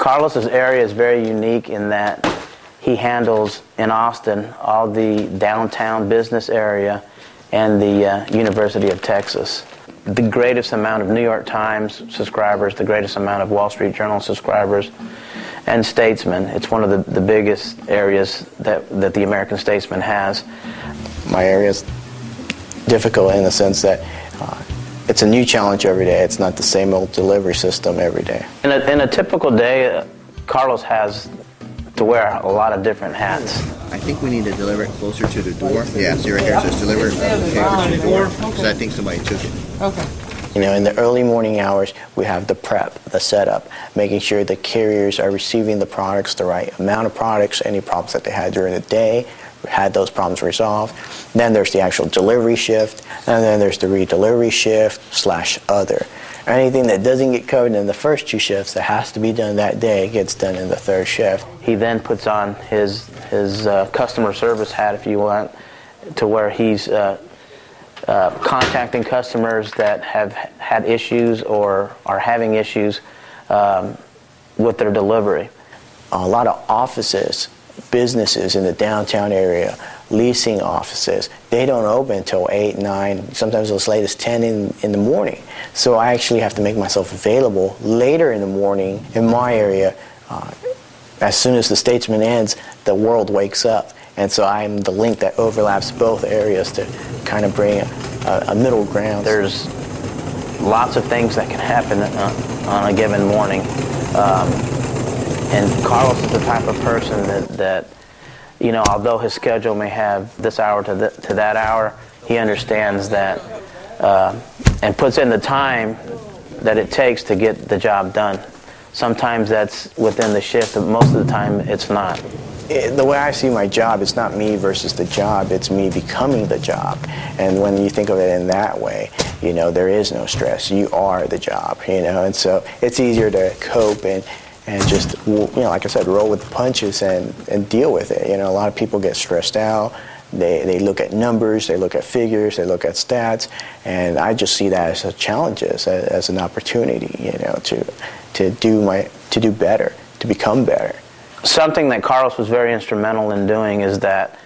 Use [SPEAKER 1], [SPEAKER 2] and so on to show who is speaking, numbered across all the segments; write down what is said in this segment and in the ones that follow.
[SPEAKER 1] Carlos's area is very unique in that he handles in Austin all the downtown business area and the University of Texas. The greatest amount of New York Times subscribers, the greatest amount of Wall Street Journal subscribers, and Statesman. It's one of the biggest areas that the American Statesman has.
[SPEAKER 2] My area is difficult in the sense that it's a new challenge every day. It's not the same old delivery system every day.
[SPEAKER 1] In a typical day, Carlos has to wear a lot of different hats.
[SPEAKER 3] I think we need to deliver it closer to the door. Yeah, see right here, it says deliver paper to the door, because I think somebody took it.
[SPEAKER 4] Okay.
[SPEAKER 2] You know, in the early morning hours, we have the prep, the setup, making sure the carriers are receiving the products, the right amount of products, any problems that they had during the day, had those problems resolved. Then there's the actual delivery shift, and then there's the redelivery shift / other. Anything that doesn't get covered in the first two shifts that has to be done that day gets done in the third shift.
[SPEAKER 1] He then puts on his customer service hat, if you want, to where he's contacting customers that have had issues or are having issues with their delivery.
[SPEAKER 2] A lot of offices, businesses in the downtown area, leasing offices, they don't open until 8, 9, sometimes as late as 10 in the morning. So I actually have to make myself available later in the morning in my area. As soon as the Statesman ends, the world wakes up. And so I'm the link that overlaps both areas to kind of bring a middle ground.
[SPEAKER 1] There's lots of things that can happen on a given morning. And Carlos is the type of person that you know, although his schedule may have this hour to that hour, he understands that and puts in the time that it takes to get the job done. Sometimes that's within the shift, but most of the time it's not.
[SPEAKER 2] The way I see my job, it's not me versus the job, it's me becoming the job. And when you think of it in that way, you know, there is no stress. You are the job, you know, and so it's easier to cope and just, you know, like I said, roll with the punches and deal with it. You know, a lot of people get stressed out. They look at numbers, they look at figures, they look at stats, and I just see that as a challenge, as an opportunity, you know, to do better, to become better.
[SPEAKER 1] Something that Carlos was very instrumental in doing is that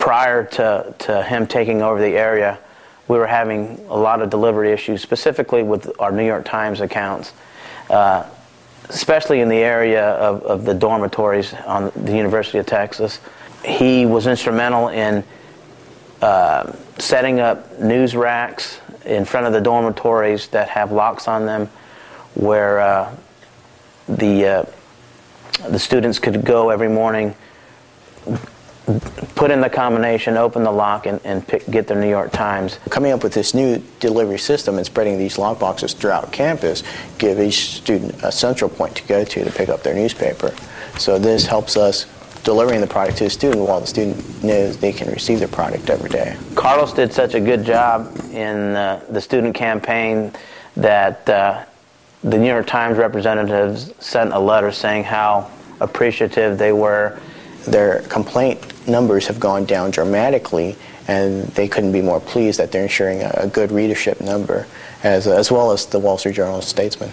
[SPEAKER 1] prior to him taking over the area, we were having a lot of delivery issues, specifically with our New York Times accounts. Especially in the area of the dormitories on the University of Texas. He was instrumental in setting up news racks in front of the dormitories that have locks on them, where the students could go every morning, put in the combination, open the lock, and get their New York Times.
[SPEAKER 2] Coming up with this new delivery system and spreading these lock boxes throughout campus give each student a central point to go to pick up their newspaper. So this helps us delivering the product to the student while the student knows they can receive the product every day.
[SPEAKER 1] Carlos did such a good job in the student campaign that the New York Times representatives sent a letter saying how appreciative they were.
[SPEAKER 2] Their complaint numbers have gone down dramatically, and they couldn't be more pleased that they're ensuring a good readership number, as well as the Wall Street Journal and Statesman.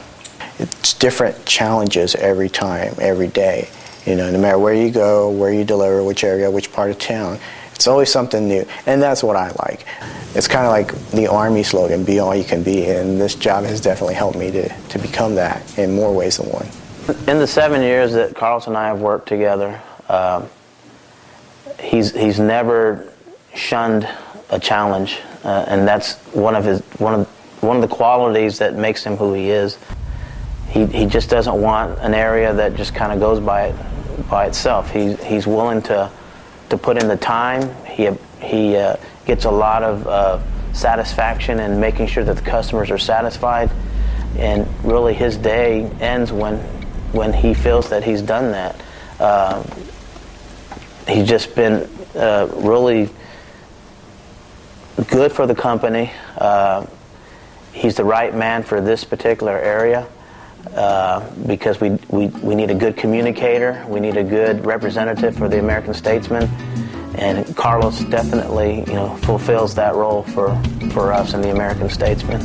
[SPEAKER 2] It's different challenges every time, every day. You know, no matter where you go, where you deliver, which area, which part of town, it's always something new, and that's what I like. It's kind of like the Army slogan, be all you can be, and this job has definitely helped me to become that in more ways than one.
[SPEAKER 1] In the 7 years that Carlos and I have worked together, he's never shunned a challenge, and that's one of the qualities that makes him who he is. He just doesn't want an area that just kind of goes by itself. He's willing to put in the time. He gets a lot of satisfaction in making sure that the customers are satisfied, and really his day ends when he feels that he's done that. He's just been really good for the company. He's the right man for this particular area because we need a good communicator. We need a good representative for the American Statesman, and Carlos definitely, you know, fulfills that role for us in the American Statesman.